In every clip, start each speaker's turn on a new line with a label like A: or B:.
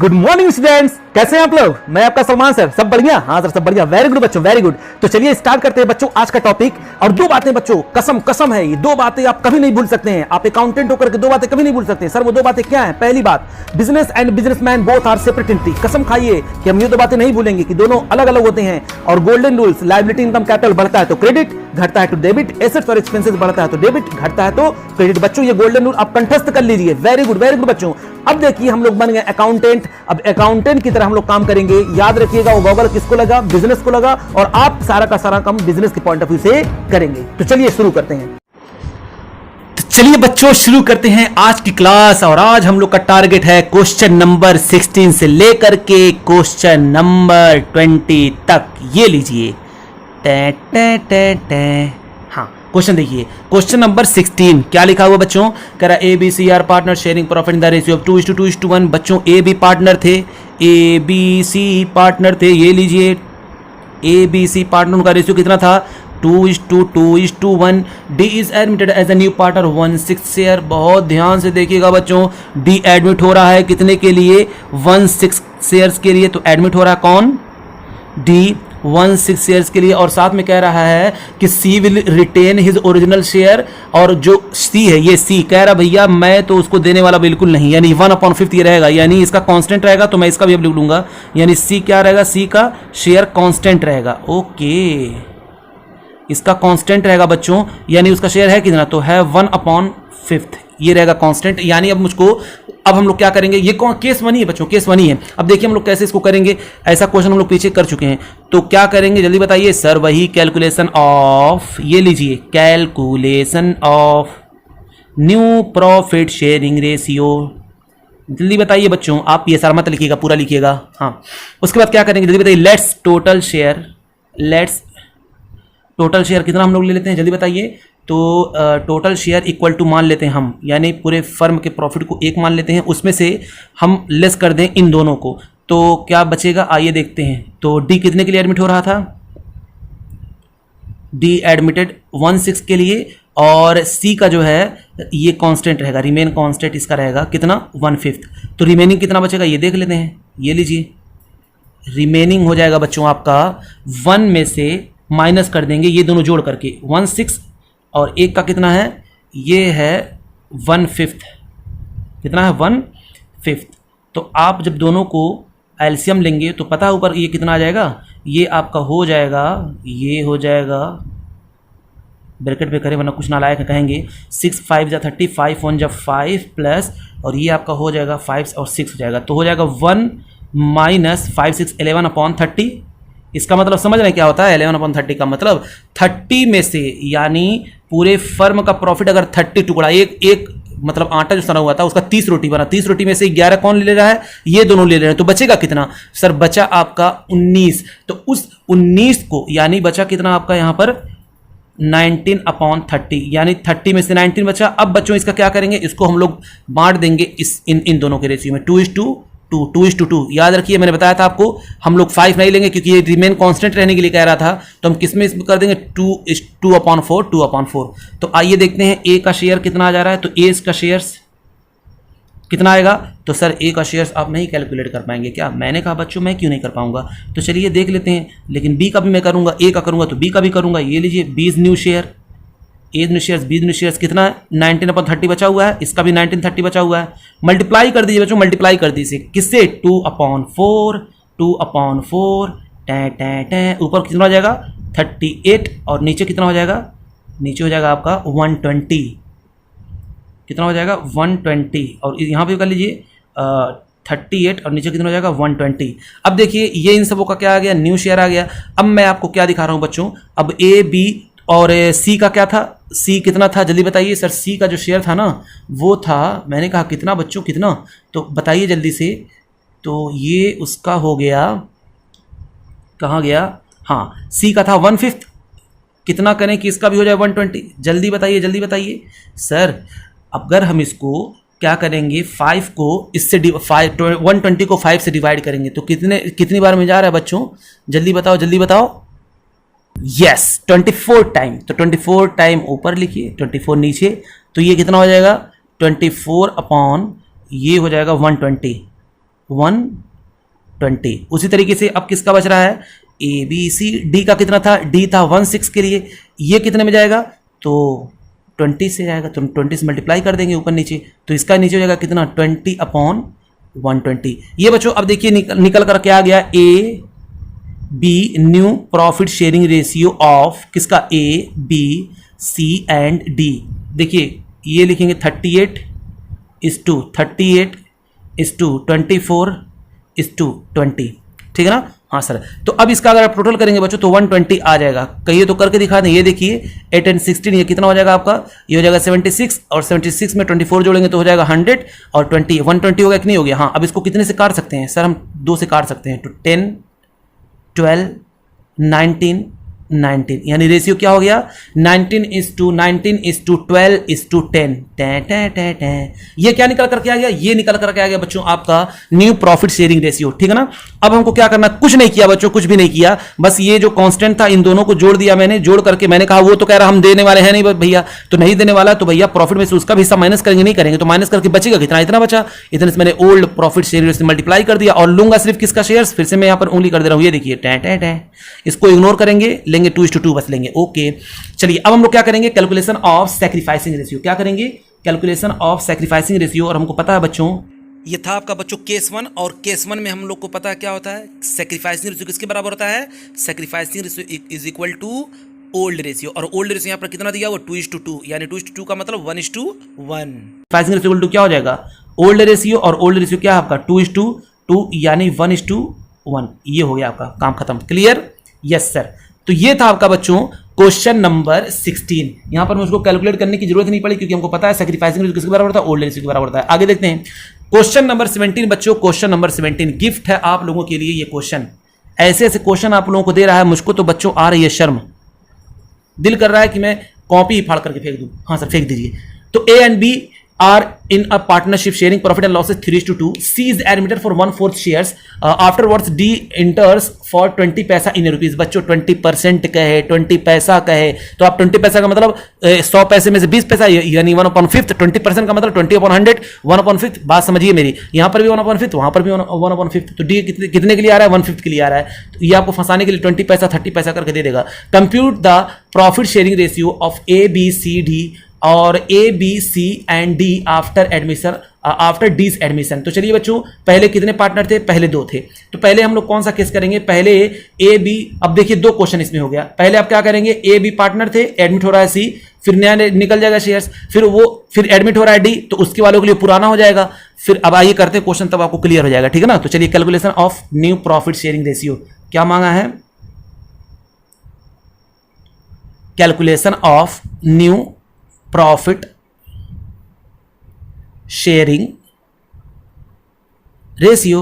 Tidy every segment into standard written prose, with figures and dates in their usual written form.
A: Good morning students, कैसे हैं आप लोग। मैं आपका सलमान सर। सब बढ़िया? हाँ सर, सब बढ़िया। वेरी गुड बच्चों, वेरी गुड। तो चलिए स्टार्ट करते हैं बच्चों आज का टॉपिक। और दो बातें बच्चों, कसम कसम है, ये दो बातें आप कभी नहीं भूल सकते हैं। आप अकाउंटेंट होकर के दो बातें कभी नहीं भूल सकते। सर वो दो बातें क्या हैं? पहली बात, business and businessman both are separate entity. कसम खाइए कि हम ये दो बातें नहीं भूलेंगे कि दोनों अलग अलग होते हैं। और golden rules, liability income capital बढ़ता है तो क्रेडिट, घटता है तो डेबिट, एसेट्स और एक्सपेंसेस बढ़ता है तो डेबिट, घटता है तो क्रेडिट। बच्चों ये गोल्डन रूल आप कंठस्थ कर लीजिए। वेरी गुड बच्चों। अब देखिए हम लोग बन गए अकाउंटेंट। अब अकाउंटेंट की तरह हम लोग काम करेंगे। याद रखिएगा वो गॉगल किसको लगा? बिजनेस को लगा। और आप सारा का सारा काम बिजनेस के पॉइंट ऑफ व्यू से करेंगे। तो चलिए शुरू करते हैं। तो चलिए बच्चों शुरू करते हैं आज की क्लास। और आज हम लोग का टारगेट है क्वेश्चन नंबर 16 से लेकर के क्वेश्चन नंबर 20 तक। ये लीजिए, हाँ क्वेश्चन देखिए, क्वेश्चन नंबर 16 क्या लिखा हुआ बच्चों? कह रहा A B C are partner sharing profit in the ratio of 2:2:1। बच्चों ए बी पार्टनर थे, ए बी सी पार्टनर थे। ये लीजिए, ए बी सी पार्टनर का रेशियो कितना था? 2:2:1। D is admitted as a new partner 1/6 share. बहुत ध्यान से देखिएगा बच्चों, डी एडमिट हो रहा है कितने के लिए? 1/6 शेयर्स के लिए। तो एडमिट हो रहा है कौन? डी 1/6 शेयर्स के लिए। और साथ में कह रहा है कि she will retain his original share. और जो सी है, ये सी कह रहा भैया मैं तो उसको देने वाला बिल्कुल नहीं, यानी 1/5 ये रहेगा, यानी इसका कांस्टेंट रहेगा। तो मैं इसका भी अब लिख लूंगा, यानी सी क्या रहेगा? सी का शेयर कांस्टेंट रहेगा। ओके, इसका कांस्टेंट रहेगा बच्चों, यानी उसका शेयर है कितना? तो है 1/5 ये रहेगा कांस्टेंट। यानी अब हम लोग क्या करेंगे? ये केस 1 ही है बच्चों, केस 1 ही है। अब देखिए हम लोग कैसे इसको करेंगे। ऐसा क्वेश्चन हम लोग पीछे कर चुके हैं, तो क्या करेंगे जल्दी बताइए। सर वही कैलकुलेशन ऑफ, ये लीजिए, calculation of new profit sharing ratio. जल्दी बताइए बच्चों, आप ये सारा मत लिखिएगा, पूरा लिखिएगा। हाँ, उसके बाद क्या करेंगे जल्दी बताइए। लेट्स टोटल शेयर कितना हम लोग ले लेते हैं जल्दी बताइए। तो टोटल शेयर इक्वल टू मान लेते हैं हम, यानी पूरे फर्म के प्रॉफिट को एक मान लेते हैं, उसमें से हम लेस कर दें इन दोनों को। तो क्या बचेगा आइए देखते हैं। तो डी कितने के लिए एडमिट हो रहा था? डी एडमिटेड 1/6 के लिए। और सी का जो है ये कांस्टेंट रहेगा, रिमेन कांस्टेंट इसका रहेगा कितना? 1/5। तो रिमेनिंग कितना बचेगा ये देख लेते हैं। ये लीजिए, रिमेनिंग हो जाएगा बच्चों आपका 1 में से माइनस कर देंगे ये दोनों जोड़ करके, 1/6 और एक का कितना है? ये है 1/5। कितना है? 1/5। तो आप जब दोनों को एलसीएम लेंगे तो पता है ऊपर ये कितना आ जाएगा? ये आपका हो जाएगा, ये हो जाएगा, ब्रैकेट पे करें वरना कुछ नालायक कहेंगे। 6 5 जा 30, 5 1 जा 5 प्लस, और ये आपका हो जाएगा 5 और 6 हो जाएगा। तो हो जाएगा 1 माइनस 5 6 11/30। इसका मतलब समझ रहे हैं क्या होता है? 11/30 का मतलब 30 में से, यानी पूरे फर्म का प्रॉफिट अगर 30 टुकड़ा, एक मतलब आटा जो सना हुआ था उसका 30 रोटी बना, 30 रोटी में से 11 कौन ले रहा है? ये दोनों ले रहे हैं। तो बचेगा कितना? सर बचा आपका 19। तो उस 19 को, यानी बचा कितना आपका यहाँ पर? 19/30, यानी 30 में से 19 बचा। अब बच्चों इसका क्या करेंगे? इसको हम लोग बांट देंगे इन दोनों के रेशियो में, 2:2 याद रखिए, मैंने बताया था आपको हम लोग 5 नहीं लेंगे क्योंकि ये रिमेन कांस्टेंट रहने के लिए कह रहा था। तो हम किस में कर देंगे? 2/4। तो आइए देखते हैं ए का शेयर कितना आ जा रहा है। तो ए का शेयर्स कितना आएगा? तो सर ए का शेयर्स आप नहीं कैलकुलेट कर पाएंगे क्या? मैंने कहा बच्चों मैं क्यों नहीं कर पाऊंगा। तो चलिए देख लेते हैं, लेकिन बी का भी मैं करूंगा, ए का करूंगा तो बी का भी करूंगा। ये लीजिए, B is new share, A new shares कितना है? 19/30 बचा हुआ है, इसका भी 19/30 बचा हुआ है। मल्टीप्लाई कर दीजिए बच्चों, मल्टीप्लाई कर दीजिए किससे? 2/4 ऊपर कितना हो जाएगा? 38 और नीचे कितना हो जाएगा? नीचे हो जाएगा आपका 120। कितना हो जाएगा? 120। और यहाँ पे कर लीजिए 38 और नीचे कितना हो जाएगा? 120। अब देखिए ये इन सबों का क्या आ गया? न्यू शेयर आ गया। अब मैं आपको क्या दिखा रहा हूँ बच्चों, अब ए बी और सी का क्या था? सी कितना था जल्दी बताइए। सर सी का जो शेयर था ना वो था, मैंने कहा कितना बच्चों, कितना? तो बताइए जल्दी से। तो ये उसका हो गया, कहाँ गया? हाँ, सी का था 1/5। कितना करें कि इसका भी हो जाए 120? जल्दी बताइए। सर अगर हम इसको क्या करेंगे, 5 को इससे 120 को 5 से डिवाइड करेंगे तो कितनी बार में जा रहा है बच्चों? जल्दी बताओ। Yes, 24 time. तो 24 टाइम ऊपर लिखिए, 24 नीचे। तो ये कितना हो जाएगा? 24 अपॉन ये हो जाएगा 120। 120। उसी तरीके से अब किसका बच रहा है, ए बी सी डी का कितना था, डी था 16 के लिए, ये कितने में जाएगा, तो 20 से जाएगा, तो 20 से मल्टीप्लाई कर देंगे ऊपर नीचे, तो इसका नीचे हो जाएगा कितना 20/120। ये बच्चों अब देखिए निकल कर क्या आ गया, A B new profit sharing ratio of किसका, A B C and D. देखिए ये लिखेंगे 38:24:24, ठीक है ना। हाँ सर, तो अब इसका अगर आप टोटल करेंगे बच्चों तो 120 आ जाएगा। कहिए तो करके दिखा दें, ये देखिए 8 and 16 ये कितना हो जाएगा आपका, ये हो जाएगा 76, और 76 में 24 जोड़ेंगे तो हो जाएगा 100, और 120 हो गया कि नहीं हो गया। हाँ, अब इसको कितने से काट सकते हैं सर, हम 2 से काट सकते हैं, तो 10, 12, 19, यानी रेशियो क्या हो गया, 19:12:10। ये क्या निकल करके आ गया, ये निकल करके आ गया बच्चों आपका न्यू प्रॉफिट शेयरिंग रेशियो, ठीक है ना। अब हमको क्या करना, कुछ नहीं किया बच्चों, कुछ भी नहीं किया, बस ये जो कांस्टेंट था इन दोनों को जोड़ दिया मैंने, जोड़ करके मैंने कहा वो तो कह रहा हम देने वाले हैं नहीं भैया, तो नहीं देने वाला, तो भैया प्रॉफिट में से उसका भी हिस्सा माइनस करेंगे, नहीं करेंगे, तो माइनस करके बचेगा कितना, इतना बचा, इतने से मैंने ओल्ड प्रॉफिट शेयरिंग से मल्टीप्लाई कर दिया, और लूंगा सिर्फ किसका शेयर्स, फिर से मैं यहां पर उंगली कर दे रहा हूं, ये देखिए इसको इग्नोर करेंगे, लेंगे 2:2 बस लेंगे। ओके चलिए, अब हम लोग क्या करेंगे, कैलकुलेशन ऑफ सैक्रिफाइसिंग रेशियो, क्या करेंगे, कैलकुलेशन ऑफ सैक्रिफाइसिंग रेशियो। और हमको पता है बच्चों, ये था आपका बच्चों केस 1, और केस 1 में हम लोग को पता है क्या होता है, सैक्रिफाइसिंग रेशियो किसके बराबर होता है, sacrificing ratio is equal to old ratio, और ओल्ड रेशियो यहाँ पर कितना दिया, वो 2:2, यानी 2:2 का मतलब 1:1। सैक्रिफाइसिंग रेशियो इक्वल टू क्या हो जाएगा, ओल्ड रेशियो, और ओल्ड रेशियो क्या है आपका 2:2 यानी 1:1, ये हो गया आपका काम खत्म, क्लियर, यस सर। तो ये था आपका बच्चों क्वेश्चन नंबर 16। यहां पर मुझको कैलकुलेट करने की जरूरत नहीं पड़ी, क्योंकि हमको पता है सैक्रिफाइसिंग रेशियो किसके बराबर होता है, ओल्ड रेशियो के बराबर होता है। आगे देखते हैं क्वेश्चन नंबर 17 बच्चों, क्वेश्चन नंबर 17 गिफ्ट है आप लोगों के लिए। ये क्वेश्चन ऐसे ऐसे क्वेश्चन आप लोगों को दे रहा है, मुझको तो बच्चों आ रही है शर्म, दिल कर रहा है कि मैं कॉपी ही फाड़ करके फेंक दूं। हाँ सर फेंक दीजिए। तो A and B are in a partnership sharing profit and losses 3:2. C is admitted for 1/4 shares. Afterwards D enters for 20 पैसा in rupees. बच्चों 20% कहे, 20 पैसा कहे, तो आप 20 पैसा का मतलब 100 पैसे में से 20 पैसा, यानी 1/5। 20% का मतलब 20/100, 1/5। बात समझिए मेरी, यहाँ पर भी 1/5, वहां पर भी 1/5। तो डी कितने के लिए आ रहा है, 1/5 के लिए आ रहा है। तो ये आपको फंसाने के लिए 20 पैसा 30 पैसा करके दे देगा। Compute the profit sharing ratio of A B C D और A B C and D after admission, after D's admission. तो चलिए बच्चों, पहले कितने पार्टनर थे, पहले 2 थे। तो पहले हम लोग कौन सा केस करेंगे, पहले ए बी, अब देखिए 2 क्वेश्चन इसमें हो गया। पहले आप क्या करेंगे, ए बी पार्टनर थे, एडमिट हो रहा है सी, फिर नया निकल जाएगा शेयर्स, फिर एडमिट हो रहा है डी, तो उसके वालों के लिए पुराना हो जाएगा। फिर अब आइए करते क्वेश्चन, तब आपको क्लियर हो जाएगा, ठीक है ना। तो चलिए calculation of new profit sharing ratio क्या मांगा है, calculation of new profit sharing ratio.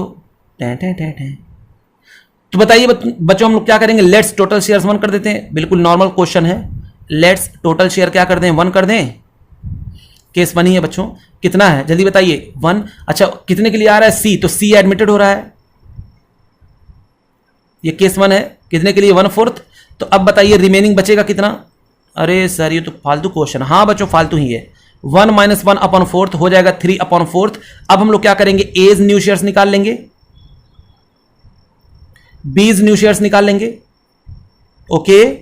A: तो बताइए बच्चों हम लोग क्या करेंगे, लेट्स टोटल शेयर्स 1 कर देते हैं, बिल्कुल नॉर्मल क्वेश्चन है। लेट्स टोटल शेयर क्या कर दें, 1 कर दें, केस 1 ही है बच्चों। कितना है जल्दी बताइए, 1। अच्छा कितने के लिए आ रहा है, सी, तो सी एडमिटेड हो रहा है, ये केस 1 है। कितने के लिए, 1/4। तो अब बताइए रिमेनिंग बचेगा कितना, अरे सर ये तो फालतू क्वेश्चन, हाँ बच्चों फालतू ही है। 1 - 1/4 हो जाएगा 3/4। अब हम लोग क्या करेंगे, एज न्यू शेयर्स निकाल लेंगे, बीज न्यू शेयर्स निकाल लेंगे। ओके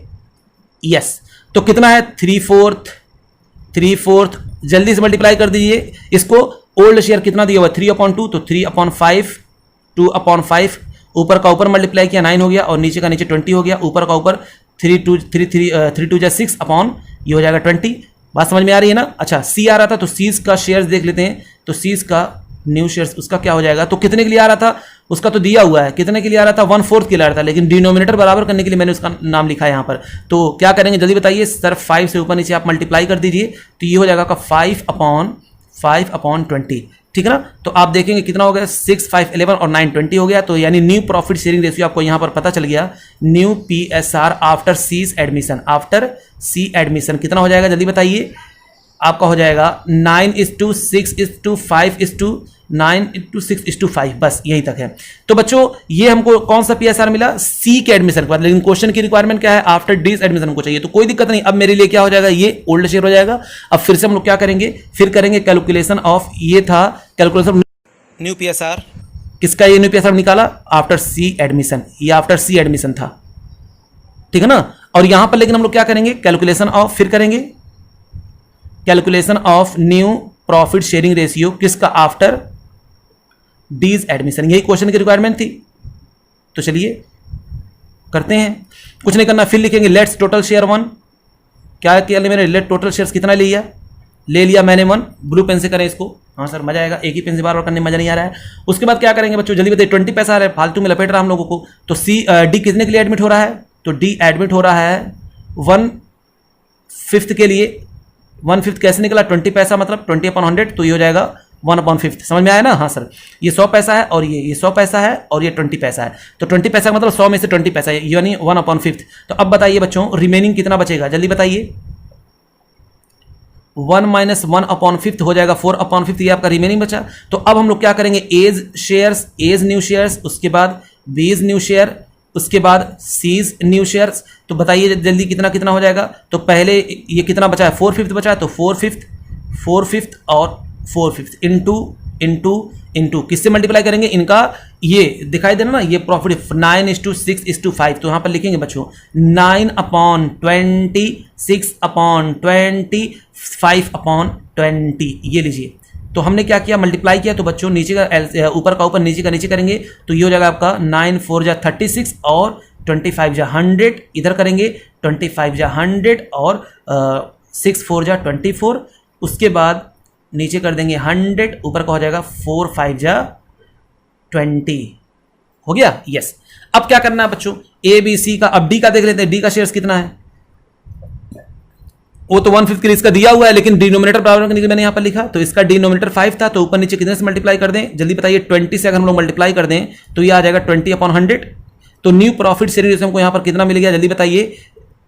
A: यस, तो कितना है 3/4 जल्दी से मल्टीप्लाई कर दीजिए इसको। ओल्ड शेयर कितना दिया हुआ 3/2, तो 3/5 2/5, ऊपर का ऊपर मल्टीप्लाई किया 9 हो गया, और नीचे का नीचे 20 हो गया, ऊपर का ऊपर 3 2 6 अपॉन ये हो जाएगा 20। बात समझ में आ रही है ना। अच्छा सी आ रहा था, तो सीज का शेयर्स देख लेते हैं। तो सीज का न्यू शेयर्स उसका क्या हो जाएगा, तो कितने के लिए आ रहा था, उसका तो दिया हुआ है, कितने के लिए आ रहा था, 1/4 के लिए आ रहा था, लेकिन डिनोमिनेटर बराबर करने के लिए मैंने उसका नाम लिखा है यहाँ पर। तो क्या करेंगे जल्दी बताइए सर, 5 से ऊपर नीचे आप मल्टीप्लाई कर दीजिए, तो ये हो जाएगा 5/20, ठीक है ना। तो आप देखेंगे कितना हो गया, 6 5 11 और 9 20 हो गया। तो यानी न्यू प्रॉफिट शेयरिंग रेशियो आपको यहां पर पता चल गया, new PSR after C's admission, after C admission कितना हो जाएगा जल्दी बताइए, आपका हो जाएगा 9:6:5:9:6:5, बस यहीं तक है। तो बच्चों ये हमको कौन सा PSR मिला, सी के एडमिशन के बाद, लेकिन क्वेश्चन की रिक्वायरमेंट क्या है, आफ्टर डीज एडमिशन को चाहिए। तो कोई दिक्कत नहीं, अब मेरे लिए क्या हो जाएगा, ये ओल्ड शेयर हो जाएगा। अब फिर से हम लोग क्या करेंगे, फिर करेंगे कैलकुलेशन ऑफ, ये था कैलकुलेशन न्यू PSR, किसका ये न्यू पैसा निकाला? आफ्टर सी एडमिशन, ये आफ्टर सी एडमिशन था, ठीक है ना। और यहां पर लेकिन हम लोग क्या करेंगे? कैलकुलेशन ऑफ, फिर करेंगे calculation of new profit sharing ratio, किसका? After D's admission. यही क्वेश्चन की रिक्वायरमेंट थी, तो चलिए करते हैं। कुछ नहीं करना, फिर लिखेंगे लेट्स टोटल शेयर 1। क्या किया मैंने? लेट टोटल शेयर्स कितना ले लिया मैंने 1। ब्लू पेन से करें इसको। हाँ सर मजा आएगा, एक ही पेन से बार बार करने में मजा नहीं आ रहा है। उसके बाद क्या करेंगे बच्चों? जल्दी बताइए, 20 पैसा आ रहा है, फालतू में लपेट रहा हम लोगों को। तो डी कितने के लिए एडमिट हो रहा है? तो डी एडमिट हो रहा है 1/5 के लिए। 1/5 कैसे निकला? 20 पैसा, मतलब 20/100, तो ये हो जाएगा 1/5। समझ में आया ना? हाँ सर, ये 100 पैसा है और ये 100 पैसा है और ये 20 पैसा है। तो 20 पैसा मतलब 100 में से 20 पैसा है, यानी 1/5। तो अब बताइए बच्चों, रिमेनिंग कितना बचेगा? जल्दी बताइए। 1 - 1/5 हो जाएगा 4/5, ये आपका रिमेनिंग बचा। तो अब हम लोग क्या करेंगे? As shares, as new shares, उसके बाद बीज न्यू शेयर, उसके बाद सीज न्यू शेयर्स। तो बताइए जल्दी कितना कितना हो जाएगा? तो पहले ये कितना बचा है? 4/5 बचा है, तो 4/5 और 4/5 इंटू किससे मल्टीप्लाई करेंगे? इनका ये दिखाई दे रहा ना, ये प्रॉफिट 9:6:5। तो यहां पर लिखेंगे बच्चों 9/20, 6/20, 5/20। ये लीजिए, तो हमने क्या किया? मल्टीप्लाई किया। तो बच्चों नीचे का ऊपर का ऊपर, नीचे का नीचे करेंगे, तो ये हो जाएगा आपका 9 4 जा 36 और 25 जा 100। इधर करेंगे 25 जा 100 और 6 4 जा 24। उसके बाद नीचे कर देंगे 100, ऊपर का हो जाएगा 4 5 जा 20। हो गया? यस। अब क्या करना है बच्चों? ए बी सी का, अब डी का देख लेते हैं। डी का शेयर्स कितना है? वो तो 1/5 के लिए इसका दिया हुआ है, लेकिन डिनोमिनेटर बराबर करने के लिए मैंने यहां पर लिखा, तो इसका डिनोमिनेटर 5 था, तो ऊपर नीचे कितने से मल्टीप्लाई कर दें? जल्दी बताइए। 20 से अगर हम लोग मल्टीप्लाई कर दें तो ये आ जाएगा 20/100। तो न्यू प्रॉफिट शेयरिंग रेशियो हमको यहां पर कितना मिल गया? जल्दी बताइए।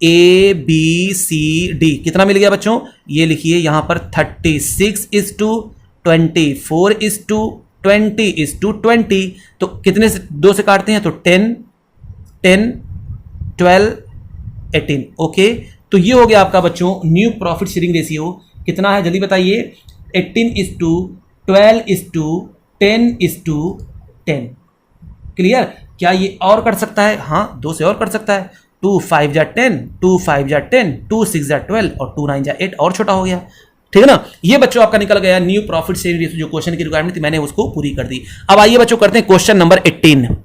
A: ए बी सी डी कितना मिल गया बच्चों? ये लिखिए यहां पर 36:24:20:20। तो कितने से 2 से काटते हैं? तो 10 12 18। ओके, तो ये हो गया आपका बच्चों न्यू प्रॉफिट शेयरिंग रेशियो। कितना है जल्दी बताइए? 18:12:10:10। क्लियर? क्या ये और कर सकता है? हाँ, 2 से और कर सकता है। 2 5 जा 10, 2 5 जा 10, 2 6 जा 12 और 2 9 जा 8, और छोटा हो गया। ठीक है ना? ये बच्चों आपका निकल गया न्यू प्रॉफिट शेयरिंग रेशियो। जो क्वेश्चन की रिक्वायरमेंट थी मैंने उसको पूरी कर दी। अब आइए बच्चों करते हैं क्वेश्चन नंबर 18।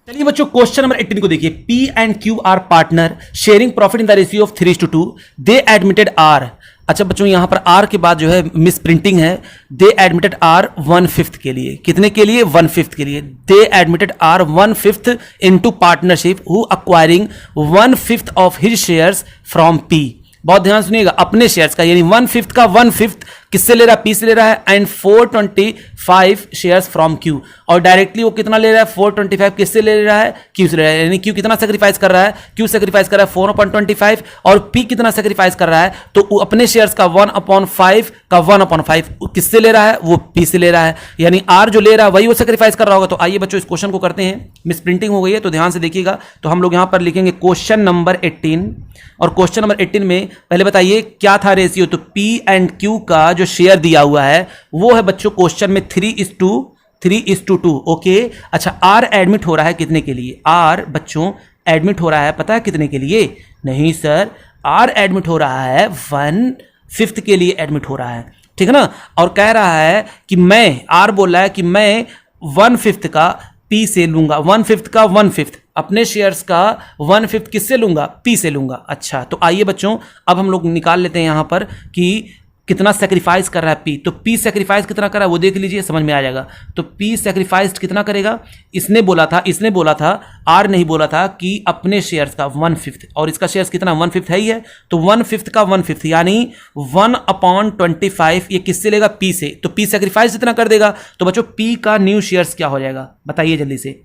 A: चलिए बच्चों क्वेश्चन नंबर 18 को देखिए। P and Q are partner sharing profit in the ratio of 3:2। They admitted R. अच्छा बच्चों यहां पर आर के बाद जो है मिस प्रिंटिंग है। दे एडमिटेड आर 1/5 के लिए। कितने के लिए? 1/5 के लिए। They admitted R 1/5 into partnership who acquiring 1/5 of his shares from P. बहुत ध्यान सुनिएगा, अपने शेयर्स का, यानी 1/5 का 1/5 किससे ले रहा है? पी से ले रहा है। And 425 shares from Q. और डायरेक्टली वो कितना ले रहा है? 425 किससे ले रहा है? क्यू से ले रहा है। यानी क्यू कितना सेक्रीफाइस कर रहा है? क्यू सेक्रीफाइस कर रहा है 4/25। और पी कितना सेक्रीफाइस कर रहा है? तो अपने शेयर्स का 1/5 का 1/5 किससे ले रहा है? वो पी से ले रहा है। यानी आर जो ले रहा है वही वो सेक्रीफाइस कर रहा होगा। तो आइए बच्चों इस क्वेश्चन को करते हैं। मिस प्रिंटिंग हो गई है तो ध्यान से देखिएगा। तो हम लोग यहां पर लिखेंगे क्वेश्चन नंबर 18। और क्वेश्चन नंबर 18 में पहले बताइए क्या था रेशियो? तो पी एंड क्यू का जो शेयर दिया हुआ है वो है बच्चों क्वेश्चन में 3:2। ओके, अच्छा आर एडमिट हो रहा है कितने के लिए? आर बच्चों एडमिट हो रहा है पता है कितने के लिए? नहीं सर, आर एडमिट हो रहा है 1/5 के लिए एडमिट हो रहा है। ठीक है ना? और कह रहा है कि मैं, आर बोल रहा है कि मैं 1/5 का पी से लूंगा। 1/5 का 1/5 अपने शेयर्स का 1/5 किससे लूंगा? पी से लूंगा। अच्छा, तो आइए बच्चों अब हम लोग निकाल लेते हैं यहां पर कि कितना सेक्रीफाइस कर रहा है पी। तो पी सेक्रीफाइस कितना कर रहा है वो देख लीजिए, समझ में आ जाएगा। तो पी सेक्रीफाइस कितना करेगा? इसने बोला था, आर नहीं बोला था कि अपने शेयर्स का 1/5, और इसका शेयर्स कितना? 1/5 है ही है। तो 1/5 का 1/5 यानी 1/25 ये किससे लेगा? पी से। तो पी सेक्रीफाइस कितना कर देगा? तो बच्चों पी का न्यू शेयर्स क्या हो जाएगा? बताइए जल्दी से।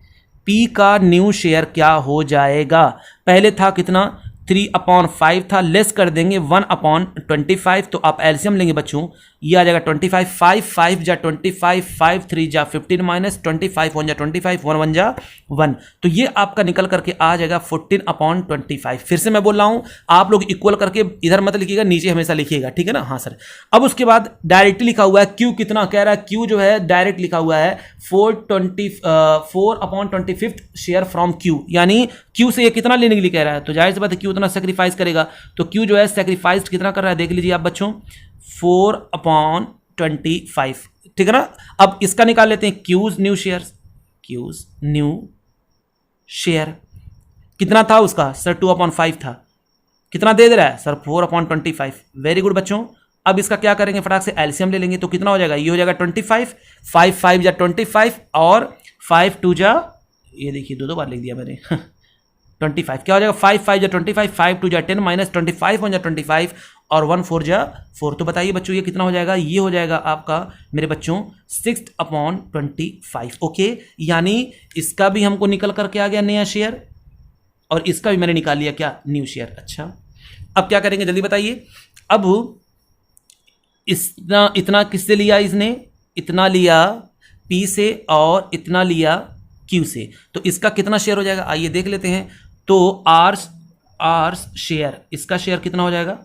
A: पी का न्यू शेयर क्या हो जाएगा? पहले था कितना? 3/5 था, लेस कर देंगे 1/25। तो आप एलसीएम लेंगे बच्चों, ये आ जाएगा 25, 5 जा 25, 5 3 जा 15 माइनस 25 1 जा 25, 1 1 जा 1। तो ये आपका निकल करके आ जाएगा 14/25। फिर से मैं बोल रहा हूं, आप लोग इक्वल करके इधर मत लिखिएगा, नीचे हमेशा लिखिएगा, ठीक है ना। हाँ सर। अब उसके बाद डायरेक्टली लिखा हुआ है क्यू कितना कह रहा है, क्यू जो है डायरेक्ट लिखा हुआ है 4/25 शेयर फ्रॉम क्यू, यानी क्यू से ये कितना लेने के लिए कह रहा है, तो जाहिर सी बात है क्यू उतना सेक्रीफाइस करेगा। तो क्यू जो है सेक्रीफाइस कितना कर रहा है देख लीजिए आप बच्चों, 4/25, ठीक है ना। अब इसका निकाल लेते हैं, क्यूज न्यू शेयर कितना था उसका सर, 2/5 था, कितना दे रहा है सर 4/25। वेरी गुड बच्चों। अब इसका क्या करेंगे, फटाक से एलसीएम ले लेंगे, तो कितना हो जाएगा, ये हो जाएगा 25, 5 5 जा 25 और 5 2 जा, ये देखिए दो बार लिख दिया मैंने 25, क्या हो जाएगा 5 5 जा 25, 5 2 जा 10 माइनस 25 1 जा 25 और 1 4 जा 4। तो बताइए बच्चों ये कितना हो जाएगा, ये हो जाएगा आपका मेरे बच्चों 6/25। ओके, यानी इसका भी हमको निकल करके आ गया नया शेयर और इसका भी मैंने निकाल लिया क्या, न्यू शेयर। अच्छा, अब क्या करेंगे जल्दी बताइए। अब इतना किससे लिया इसने, इतना लिया पी से और इतना लिया क्यू से, तो इसका कितना शेयर हो जाएगा आइए देख लेते हैं। तो आर्स शेयर, इसका शेयर कितना हो जाएगा,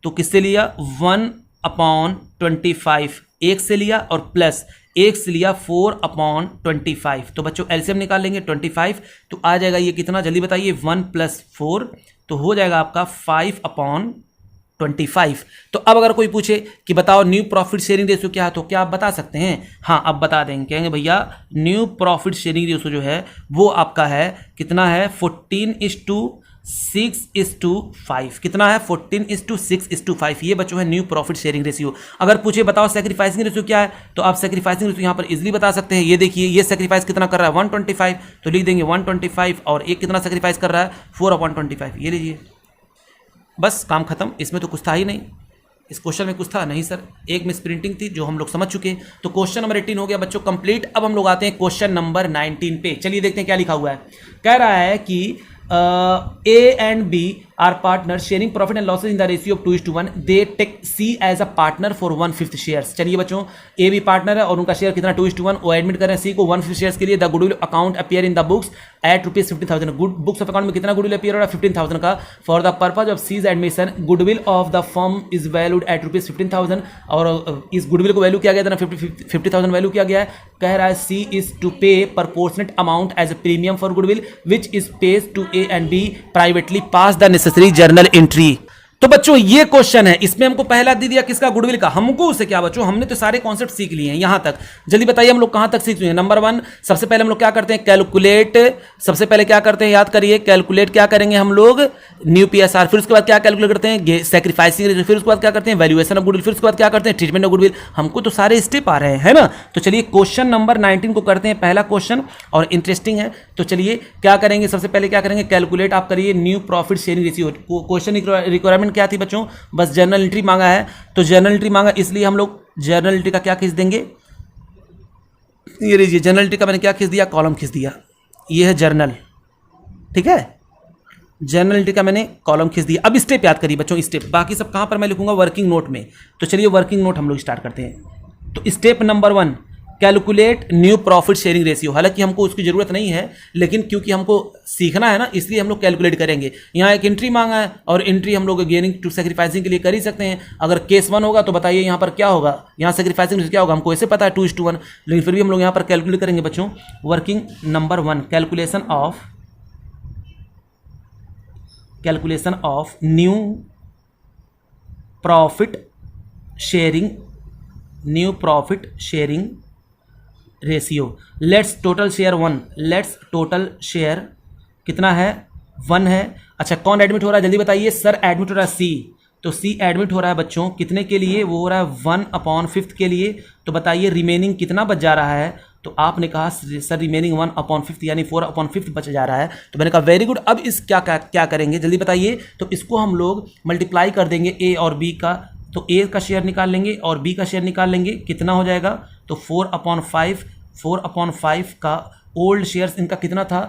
A: तो किससे लिया 1/25, एक से लिया और प्लस एक से लिया 4/25। तो बच्चों एलसीएम निकाल लेंगे 25, तो आ जाएगा ये कितना जल्दी बताइए, 1 + 4, तो हो जाएगा आपका 5/25। तो अब अगर कोई पूछे कि बताओ न्यू प्रॉफिट शेयरिंग रेशियो क्या है, तो क्या आप बता सकते हैं, हाँ अब बता देंगे, कहेंगे भैया न्यू प्रॉफिट शेयरिंग रेशियो जो है वो आपका है कितना है 14:6:5, कितना है 14:6:5, ये बच्चों है न्यू प्रॉफिट शेयरिंग रेशियो। अगर पूछे बताओ सैक्रिफाइसिंग रेशियो क्या है, तो आप सैक्रिफाइसिंग रेशियो यहाँ पर इजीली बता सकते हैं। ये देखिए ये सैक्रिफाइस कितना कर रहा है 125, तो लिख देंगे 125 और एक कितना सैक्रिफाइस कर रहा है 4/25, ये लीजिए बस काम खत्म। इसमें तो कुछ था ही नहीं, इस क्वेश्चन में कुछ था नहीं सर, एक मिस प्रिंटिंग थी जो हम लोग समझ चुके। तो क्वेश्चन नंबर 18 हो गया बच्चों कंप्लीट। अब हम लोग आते हैं क्वेश्चन नंबर 19 पे, चलिए देखते हैं क्या लिखा हुआ है। कह रहा है कि A and B are partners sharing profit and losses in the ratio of 2:1. They take C as a partner for 1/5 shares. चलिए बच्चों A भी पार्टनर है और उनका शेयर कितना 2:1, वो एडमिट कर रहे हैं C को 1/5 शेयर्स के लिए। The goodwill account appear in the books at ₹15,000। Books of account में कितना गुडविल अपीयर हो रहा है 15,000 का। For the purpose of C's admission goodwill of the firm is valued at ₹15,000, और इस गुडविल को वैल्यू किया गया था ना 50,000 वैल्यू किया गया है। कह रहा है C is to pay proportionate amount as a premium for goodwill which is paid to A and B privately pass the necessary journal entry. तो बच्चों ये क्वेश्चन है, इसमें हमको पहला दे दिया किसका गुडविल का, हमको उसे क्या बच्चों, हमने तो सारे कॉन्सेप्ट सीख लिए हैं यहां तक। जल्दी बताइए हम लोग कहां तक सीख चुके हैं। नंबर 1 सबसे पहले हम लोग क्या करते हैं कैलकुलेट, सबसे पहले क्या करते हैं याद करिए, कैलकुलेट क्या करेंगे हम लोग न्यू पीएसआर, फिर उसके बाद क्या कैलकुलेट करते हैं सैक्रिफाइसिंग रेशियो, फिर उसके बाद क्या करते हैं वैल्यूएशन ऑफ गुडविल, फिर उसके बाद क्या करते हैं ट्रीटमेंट ऑफ गुडविल। हमको तो सारे स्टेप आ रहे हैं ना। तो चलिए क्वेश्चन नंबर 19 को करते हैं, पहला क्वेश्चन और इंटरेस्टिंग है। तो चलिए क्या करेंगे, सबसे पहले क्या करेंगे कैलकुलेट आप करिए new profit sharing ratio. Question requirement क्या थी बच्चों, बस जर्नल एंट्री मांगा है। तो जर्नल एंट्री मांगा इसलिए हम लोग जर्नल एंट्री का क्या खींच देंगे, ये लीजिए जर्नल एंट्री का मैंने क्या खींच दिया, कॉलम खींच दिया, ये है जर्नल, ठीक है। जर्नल एंट्री का मैंने कॉलम खींच दिया। अब स्टेप याद करिए बच्चों, स्टेप बाकी सब कहां पर मैं लिखूंगा वर्किंग नोट में। तो चलिए वर्किंग नोट हम लोग स्टार्ट करते हैं। तो step number 1 calculate new profit sharing ratio. हालांकि हमको उसकी जरूरत नहीं है, लेकिन क्योंकि हमको सीखना है ना इसलिए हम लोग कैलकुलेट करेंगे। यहाँ एक एंट्री मांगा है और एंट्री हम लोग गेनिंग टू सेक्रीफाइसिंग के लिए कर ही सकते हैं। अगर केस 1 होगा तो बताइए यहाँ पर क्या होगा, यहाँ सेक्रीफाइसिंग क्या होगा, हमको ऐसे पता है 2:1, लेकिन फिर भी हम लोग यहाँ पर कैलकुलेट करेंगे बच्चों। Working number 1 calculation of new profit sharing ratio. Let's total share 1, let's total share कितना है 1 है। अच्छा कौन एडमिट हो रहा है जल्दी बताइए, सर एडमिट हो रहा है C, तो C एडमिट हो रहा है बच्चों कितने के लिए, वो हो रहा है 1/5 के लिए। तो बताइए रिमेनिंग कितना बच जा रहा है, तो आपने कहा सर रिमेनिंग 1/5 यानी 4/5 बच जा रहा है। तो मैंने कहा वेरी गुड। अब इस क्या करेंगे जल्दी बताइए, तो इसको हम लोग मल्टीप्लाई कर देंगे A और B का, तो A का शेयर निकाल लेंगे और B का शेयर निकाल लेंगे, कितना हो जाएगा, तो 4/5 का ओल्ड शेयर्स इनका कितना था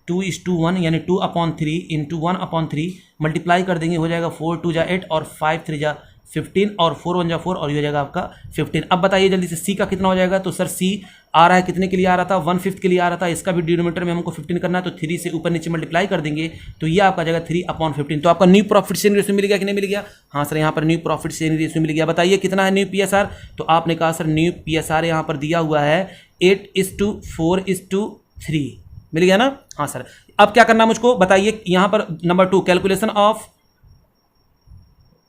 A: 2:1 यानी 2/3 इंटू 1/3 मल्टीप्लाई कर देंगे, हो जाएगा 4 2 जा 8 और 5 3 जा 15 और 4 1 जा 4 और ये हो जाएगा आपका 15। अब बताइए जल्दी से सी का कितना हो जाएगा। तो सर सी आ रहा है कितने के लिए आ रहा था, 1/5 के लिए आ रहा था। इसका भी डिनोमिनेटर में हमको 15 करना है, तो 3 से ऊपर नीचे मल्टीप्लाई कर देंगे तो ये आपका जाएगा 3/15। तो आपका न्यू प्रॉफिट शेयरिंग रेशियो मिल गया कि नहीं मिल गया। हाँ सर यहाँ पर न्यू प्रॉफिट शेयरिंग रेशियो मिल गया। बताइए कितना है न्यू पीएसआर। तो आपने कहा सर न्यू पीएसआर यहाँ पर दिया हुआ है 8:4:3 मिल गया ना। हाँ सर अब क्या करना मुझको बताइए। यहाँ पर number 2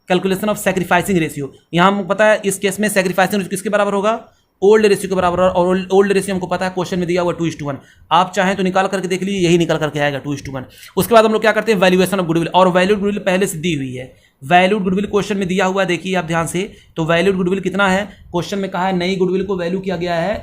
A: calculation of sacrificing ratio. यहाँ हमको पता है इस केस में सैक्रिफाइसिंग रेशियो किसके बराबर होगा, ओल्ड रेशियो के बराबर। और ओल्ड रेशियो हमको पता है क्वेश्चन में दिया हुआ 2:1। आप चाहें तो निकाल करके देख लीजिए, यही निकल करके आएगा 2:1। उसके बाद हम लोग क्या करते हैं वैल्यूएशन ऑफ गुडविल। और वैल्यूड गुडविल पहले से दी हुई है, वैल्यूड गुडविल क्वेश्चन में दिया हुआ है, देखिए आप ध्यान से। तो वैल्यूड गुडविल कितना है, क्वेश्चन में कहा है नई गुडविल को वैल्यू किया गया है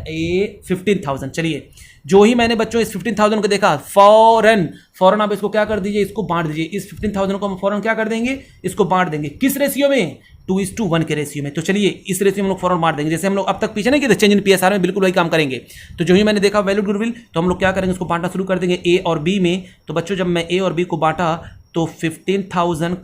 A: 15,000। चलिए जो ही मैंने बच्चों इस 15,000 को देखा फौरन आप इसको क्या कर दीजिए, इसको बांट दीजिए। इस 15,000 को हम फौरन क्या कर देंगे, इसको बांट देंगे। किस रेशियो में, 2:1 के रेशियो में। तो चलिए इस रेशियो में हम लोग फौरन बांट देंगे, जैसे हम लोग अब तक पीछे नहीं किए चेंज इन पीएसआर में, बिल्कुल वही काम करेंगे। तो जो ही मैंने देखा वैल्यूड गुडविल, तो हम लोग क्या करेंगे, उसको बांटना शुरू कर देंगे ए और बी में। तो बच्चों जब मैं ए और बी को बांटा तो 15,000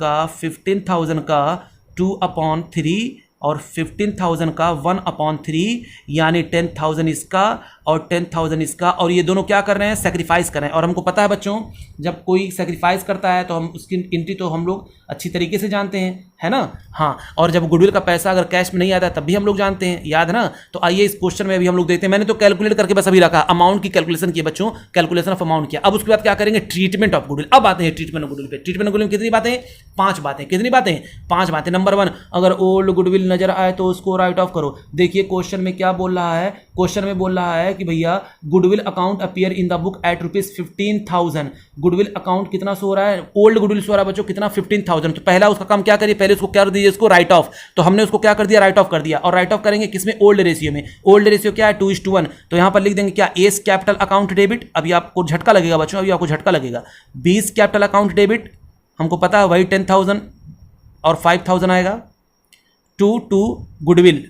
A: का 2/3 और 15,000 का 1/3 यानी 10,000 इसका और 10,000 इसका। और ये दोनों क्या कर रहे हैं, सेक्रीफाइस कर रहे हैं। और हमको पता है बच्चों जब कोई सेक्रीफाइस करता है तो हम उसकी एंट्री तो हम लोग अच्छी तरीके से जानते हैं, है ना। हाँ और जब गुडविल का पैसा अगर कैश में नहीं आता तब भी हम लोग जानते हैं, याद है ना। तो आइए इस क्वेश्चन में अभी हम लोग देखते हैं। मैंने तो कैलकुलेट करके बस अभी रखा, अमाउंट की कैलकुलेशन की बच्चों, कैलकुलेशन ऑफ अमाउंट किया। अब उसके बाद क्या करेंगे, ट्रीटमेंट ऑफ गुडविल। अब आते हैं ट्रीटमेंट ऑफ गुडविल पे। ट्रीटमेंट ऑफ गुडविल कितनी बातें, 5 बातें। कितनी बातें, 5 बातें। नंबर 1, अगर ओल्ड गुडविल नजर आए तो उसको राइट ऑफ करो। देखिए क्वेश्चन में क्या बोल रहा है, क्वेश्चन में बोल रहा है कि भैया goodwill account appear in the book at ₹15,000। Goodwill account कितना सो रहा है, ओल्ड गुडविल सो रहा है बच्चों कितना, 15,000। तो पहला उसका काम क्या करिए, पहले उसको क्या कर दीजिए, इसको राइट ऑफ। तो हमने उसको क्या कर दिया, राइट ऑफ कर दिया। और राइट ऑफ करेंगे किसमें, ओल्ड रेशियो में। ओल्ड रेशियो क्या है, 2:1। तो यहां पर लिख देंगे क्या, एस कैपिटल अकाउंट डेबिट। अभी आपको झटका लगेगा बच्चों, अभी आपको झटका लगेगा। 20 कैपिटल अकाउंट डेबिट, हमको पता है वही 10,000 और 5,000 आएगा। टू गुडविल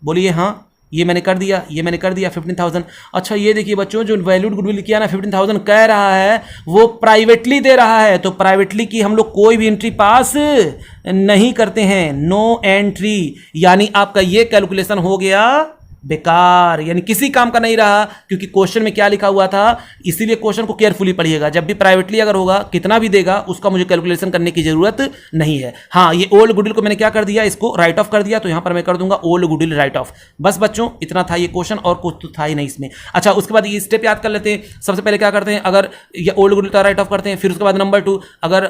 A: बोलिए हाँ, ये मैंने कर दिया, ये मैंने कर दिया 15,000। अच्छा ये देखिए बच्चों जो वैल्यूड गुडविल किया ना 15,000 कह रहा है वो प्राइवेटली दे रहा है। तो प्राइवेटली की हम लोग कोई भी एंट्री पास नहीं करते हैं, नो एंट्री। यानी आपका ये कैलकुलेशन हो गया बेकार, यानी किसी काम का नहीं रहा। क्योंकि क्वेश्चन में क्या लिखा हुआ था, इसीलिए क्वेश्चन को केयरफुली पढ़िएगा। जब भी प्राइवेटली अगर होगा कितना भी देगा उसका मुझे कैलकुलेशन करने की जरूरत नहीं है। हाँ ये ओल्ड गुडविल को मैंने क्या कर दिया, इसको राइट ऑफ कर दिया। तो यहां पर मैं कर दूंगा ओल्ड गुडविल राइट ऑफ। बस बच्चों इतना था ये क्वेश्चन, और कुछ तो था ही नहीं इसमें। अच्छा उसके बाद ये स्टेप याद कर लेते हैं। सबसे पहले क्या करते हैं, अगर ये ओल्ड गुडविल का राइट ऑफ करते हैं। फिर उसके बाद नंबर 2, अगर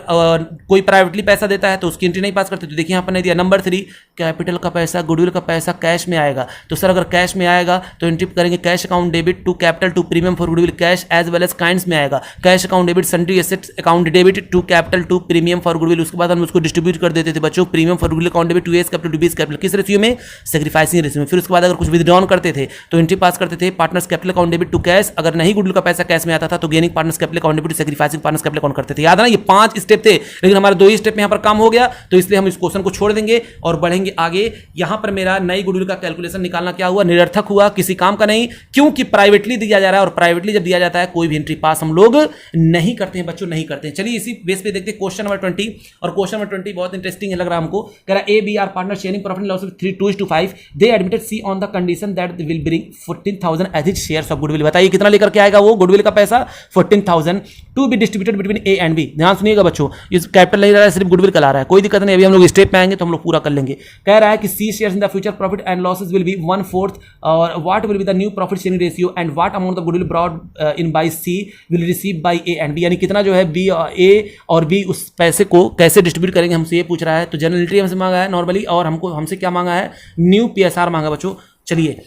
A: कोई प्राइवेटली पैसा देता है तो उसकी एंट्री नहीं पास करते। तो देखिए यहाँ पर नहीं दिया। नंबर 3, कैपिटल का पैसा, गुडविल का पैसा कैश में आएगा। तो सर अगर कैश में आएगा तो एंट्री करेंगे cash account debit to capital to premium for goodwill cash as well as kinds में आएगा। Cash account debit sundry assets account debit to capital to premium for goodwill. उसके बाद हम उसको डिस्ट्रीब्यूट कर देते थे बच्चों, premium for goodwill account debit to A's capital to B's capital. किस रेशियो में, सैक्रिफाइसिंग रेशियो में। फिर उसके बाद अगर कुछ विथड्रॉन करते थे तो एंट्री पास करते थे partners capital account debit to cash. अगर नहीं गुडविल का पैसा कैश में आता था तो gaining partners capital account debit to sacrificing partners capital account करते थे। याद है ना, ये 5 स्टेप थे, लेकिन हमारे 2 ही स्टेप में यहाँ पर काम हो गया। तो इसलिए हम इस क्वेश्चन को छोड़ देंगे और बढ़ेंगे आगे। यहां पर मेरा नई गुडविल का कैलकुलेशन निकालना क्या हुआ, निरर्थक हुआ, किसी काम का नहीं। क्योंकि प्राइवेटली दिया जा रहा है और प्राइवेटली जब दिया जाता है कोई भी एंट्री पास हम लोग नहीं करते हैं बच्चों, नहीं करते हैं। चलिए इसी बेस पे देखते हैं क्वेश्चन नंबर 20। और क्वेश्चन नंबर 20 बहुत इंटरेस्टिंग लग रहा है हमको। कह रहा A B are partner sharing profit and loss of 2:5। They admitted C on the condition that they will bring 14,000 as his shares of goodwill. बताइए कितना लेकर के आएगा वो गुडविल का पैसा, 14,000 to be distributed between A and B. ध्यान सुनिएगा बच्चों, इस कैपिटल नहीं रहा है, सिर्फ गुडविल का ला रहा है, कोई दिक्कत नहीं। अभी हम लोग स्टेप पे आएंगे तो हम लोग पूरा कर लेंगे। कह रहा है कि C shares in the future profit and losses will be 1/4 और what will be the new profit sharing ratio and what amount of goodwill brought in by C will receive by A and B. यानी कितना जो है B ए और B उस पैसे को कैसे डिस्ट्रीब्यूट करेंगे हमसे ये पूछ रहा है। तो जनरल एंट्री हमसे मांगा है नॉर्मली, और हमसे क्या मांगा है, न्यू पीएसआर मांगा बच्चों। चलिए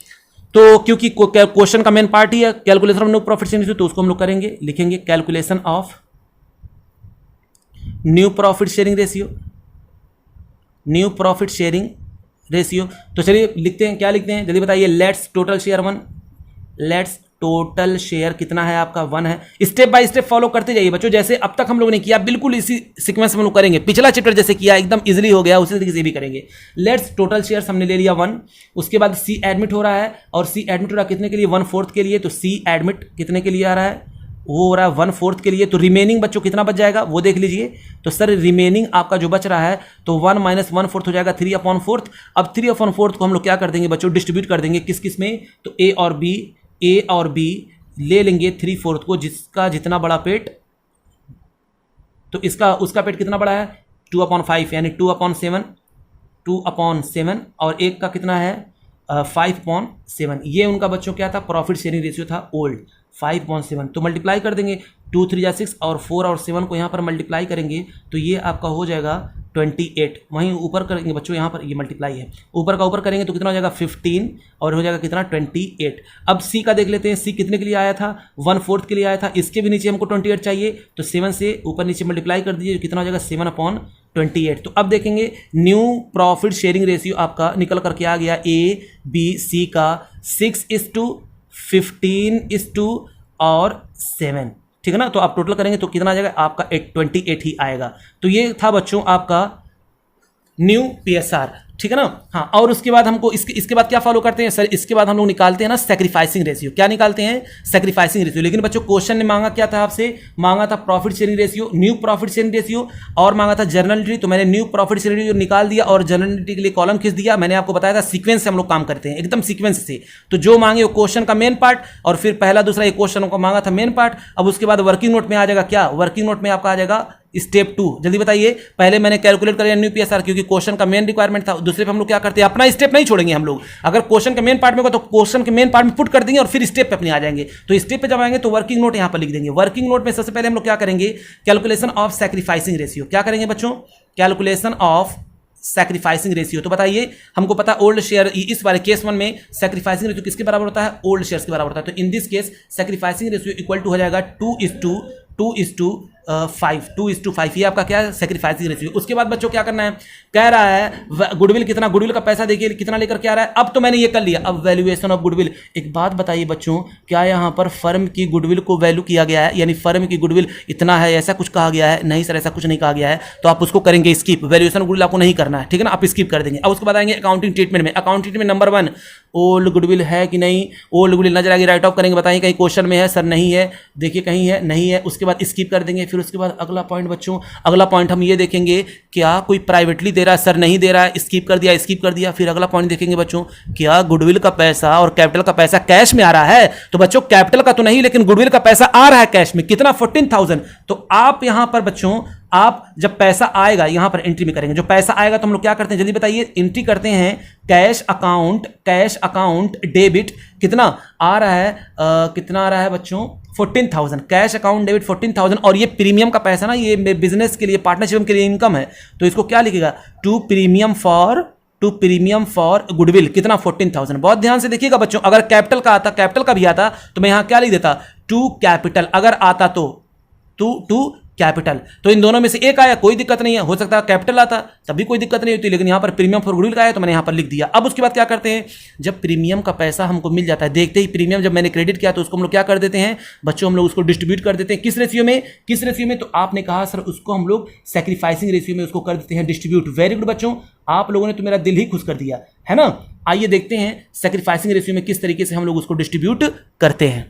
A: तो क्योंकि क्वेश्चन का मेन पार्ट ही है calculation of new profit sharing ratio, तो उसको हम लोग करेंगे, लिखेंगे calculation of new profit sharing ratio, new profit sharing ratio. तो चलिए लिखते हैं, क्या लिखते हैं जल्दी बताइए। Let's total share 1, let's total share कितना है आपका 1 है। स्टेप बाय स्टेप फॉलो करते जाइए बच्चों, जैसे अब तक हम लोग ने किया बिल्कुल इसी सीक्वेंस में हम लोग करेंगे। पिछला चैप्टर जैसे किया एकदम इजीली हो गया, उसी तरीके से भी करेंगे। लेट्स टोटल शेयर्स हमने ले लिया 1। उसके बाद सी एडमिट हो रहा है, और सी एडमिट हो रहा है कितने के लिए, 1/4 के लिए। तो सी एडमिट कितने के लिए आ रहा है, वो हो रहा है 1/4 के लिए, तो रिमेनिंग बच्चों कितना बच जाएगा वो देख लीजिए। तो सर रिमेनिंग आपका जो बच रहा है तो 1 - 1/4 हो जाएगा 3/4। अब 3/4 को हम लोग क्या कर देंगे बच्चों, डिस्ट्रीब्यूट कर देंगे किस किस में, तो ए और बी ले लेंगे 3/4 को, जिसका जितना बड़ा पेट, तो इसका उसका पेट कितना बड़ा है 2/5 यानी 2/7 और एक का कितना है 5/7। ये उनका बच्चों क्या था, प्रॉफिट शेयरिंग रेशियो था ओल्ड 5/7। तो मल्टीप्लाई कर देंगे 2 3 जा 6 और 4 और 7 को यहाँ पर मल्टीप्लाई करेंगे तो ये आपका हो जाएगा 28। वहीं ऊपर करेंगे बच्चों, यहाँ पर ये मल्टीप्लाई है, ऊपर का ऊपर करेंगे तो कितना हो जाएगा 15 और हो जाएगा कितना 28। अब सी का देख लेते हैं, सी कितने के लिए आया था 1/4 के लिए आया था, इसके भी नीचे हमको 28 चाहिए, तो 7 से ऊपर नीचे मल्टीप्लाई कर दीजिए, कितना हो जाएगा 7/28। तो अब देखेंगे न्यू प्रॉफिट शेयरिंग रेशियो आपका निकल करके आ गया ए बी सी का 6:15 और 7, ठीक है ना। तो आप टोटल करेंगे तो कितना आ जाएगा आपका 28 ही आएगा। तो ये था बच्चों आपका न्यू पीएसआर, ठीक है ना। हाँ, और उसके बाद हमको इसके बाद क्या फॉलो करते हैं सर, इसके बाद हम लोग निकालते हैं ना सैक्रिफाइसिंग रेशियो। क्या निकालते हैं, सैक्रिफाइसिंग रेशियो। लेकिन बच्चों क्वेश्चन ने मांगा क्या था आपसे, मांगा था profit sharing ratio, new profit sharing ratio, और मांगा था जर्नलिटी। तो मैंने न्यू प्रॉफिट शेयरिंग रेशियो निकाल दिया और जर्नलिटी के लिए कॉलम खींच दिया। मैंने आपको बताया था सीक्वेंस से हम लोग काम करते हैं, एकदम सीक्वेंस से। तो जो मांगे वो क्वेश्चन का मेन पार्ट, और फिर पहला दूसरा एक क्वेश्चन को मांगा था मेन पार्ट। अब उसके बाद वर्किंग नोट में आ जाएगा क्या, वर्किंग नोट में आपका आ जाएगा स्टेप 2। जल्दी बताइए, पहले मैंने कैलकुलेट कर लिया न्यू पीएसआर क्योंकि क्वेश्चन का मेन रिक्वायरमेंट था। दूसरे पे हम लोग क्या करते हैं, अपना स्टेप नहीं छोड़ेंगे हम लोग। अगर क्वेश्चन के मेन पार्ट में होगा तो क्वेश्चन के मेन पार्ट में पुट कर देंगे और फिर स्टेप पे अपने आ जाएंगे। तो स्टेप पे जब आएंगे तो वर्किंग नोट यहां पर लिख देंगे। वर्किंग नोट में सबसे पहले हम लोग क्या करेंगे, कैलकुलेशन ऑफ सैक्रिफाइसिंग रेशियो। क्या करेंगे बच्चों, कैलकुलेशन ऑफ सैक्रिफाइसिंग रेशियो। तो बताइए, हमको पता ओल्ड शेयर, इस वाले केस 1 में सैक्रिफाइसिंग रेशियो किसके बराबर होता है, ओल्ड शेयर्स के बराबर होता है। तो in this case sacrificing ratio equal to हो जाएगा 2:5। ये आपका क्या है, सैक्रिफाइसिंग रेशियो। उसके बाद बच्चों क्या करना है, कह रहा है गुडविल कितना, गुडविल का पैसा देखिए कितना लेकर के आ रहा है। अब तो मैंने ये कर लिया, अब वैल्यूएशन ऑफ गुडविल। एक बात बताइए बच्चों, क्या यहाँ पर फर्म की गुडविल को वैल्यू किया गया है, यानी फर्म की गुडविल इतना है ऐसा कुछ कहा गया है? नहीं सर, ऐसा कुछ नहीं कहा गया है। तो आप उसको करेंगे स्किप, वैल्यूएशन गुडविल आपको नहीं करना है, ठीक है ना, आप स्किप कर देंगे। अब उसके बाद आएंगे अकाउंटिंग ट्रीटमेंट में। Accounting treatment number 1, old goodwill है कि नहीं, ओल्ड गुडविल नजर आएगी, राइट ऑफ करेंगे। बताइए कहीं क्वेश्चन में है सर, नहीं है, देखिए कहीं है, नहीं है, उसके बाद स्किप कर देंगे। फिर उसके बाद अगला पॉइंट बच्चों, अगला पॉइंट हम ये देखेंगे, क्या कोई प्राइवेटली दे रहा है, सर नहीं दे रहा है, स्किप कर दिया, स्किप कर दिया। फिर अगला पॉइंट देखेंगे बच्चों, क्या गुडविल का पैसा और कैपिटल का पैसा कैश में आ रहा है। तो बच्चों कैपिटल का तो नहीं, लेकिन गुडविल का पैसा आ रहा है कैश में, कितना 14,000। तो आप यहां पर बच्चों, आप जब पैसा आएगा यहां पर एंट्री में करेंगे। जो पैसा आएगा तो हम लोग क्या करते हैं, जल्दी बताइए, एंट्री करते हैं कैश अकाउंट डेबिट। कितना आ रहा है, कितना आ रहा है बच्चों 14,000, कैश अकाउंट डेबिट 14,000। और ये प्रीमियम का पैसा ना, ये बिजनेस के लिए, पार्टनरशिप के लिए इनकम है। तो इसको क्या लिखेगा, टू प्रीमियम फॉर गुडविल, कितना 14,000। बहुत ध्यान से देखिएगा बच्चों, अगर कैपिटल का आता, कैपिटल का भी आता तो मैं यहां क्या लिख देता, टू कैपिटल। अगर आता तो टू कैपिटल। तो इन दोनों में से एक आया, कोई दिक्कत नहीं है, हो सकता है कैपिटल आता तभी कोई दिक्कत नहीं होती, लेकिन यहां पर प्रीमियम फॉर गुडविल का है तो मैंने यहां पर लिख दिया। अब उसके बाद क्या करते हैं, जब प्रीमियम का पैसा हमको मिल जाता है, देखते ही प्रीमियम जब मैंने क्रेडिट किया तो उसको हम लोग क्या कर देते हैं बच्चों, हम लोग उसको डिस्ट्रीब्यूट कर देते हैं। किस रेशियो में, तो आपने कहा सर उसको हम लोग सैक्रिफाइसिंग रेशियो में उसको कर देते हैं डिस्ट्रीब्यूट। वेरी गुड बच्चों, आप लोगों ने तो मेरा दिल ही खुश कर दिया है ना। आइए देखते हैं सैक्रिफाइसिंग रेशियो में किस तरीके से हम लोग उसको डिस्ट्रीब्यूट करते हैं।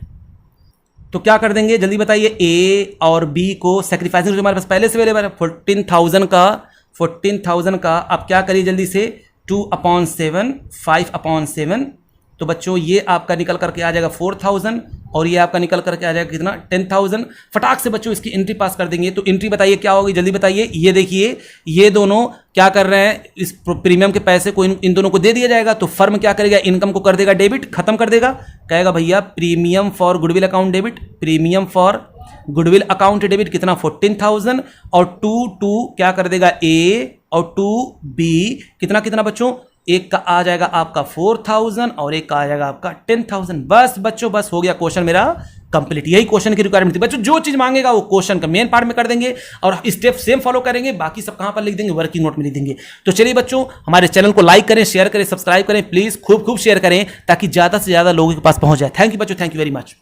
A: तो क्या कर देंगे, जल्दी बताइए, ए और बी को सैक्रिफाइसिंग हमारे पास पहले से अवेलेबल है 14,000 का। आप क्या करिए जल्दी से, 2/7 5/7। तो बच्चों ये आपका निकल करके आ जाएगा 4,000 और ये आपका निकल करके आ जाएगा कितना 10,000। फटाक से बच्चों इसकी एंट्री पास कर देंगे। तो एंट्री बताइए क्या होगी, जल्दी बताइए। ये देखिए, ये दोनों क्या कर रहे हैं, इस प्रीमियम के पैसे को इन दोनों को दे दिया जाएगा। तो फर्म क्या करेगा, इनकम को कर देगा डेबिट, खत्म कर देगा, कहेगा भैया premium for goodwill account debit, premium for goodwill account debit कितना 14,000 और 2 क्या कर देगा ए और 2B कितना बच्चों, एक का आ जाएगा आपका 4,000 और एक का आ जाएगा आपका 10,000। बस बच्चों, बस हो गया क्वेश्चन मेरा कंप्लीट। यही क्वेश्चन की रिक्वायरमेंट थी बच्चों, जो चीज मांगेगा वो क्वेश्चन का मेन पार्ट में कर देंगे और स्टेप सेम फॉलो करेंगे, बाकी सब कहां पर लिख देंगे, वर्किंग नोट में लिख देंगे। तो चलिए बच्चों, हमारे चैनल को लाइक करें, शेयर करें, सब्सक्राइब करें, प्लीज खूब शेयर करें ताकि ज्यादा से ज्यादा लोगों के पास पहुंच जाए। थैंक यू बच्चों, थैंक यू वेरी मच।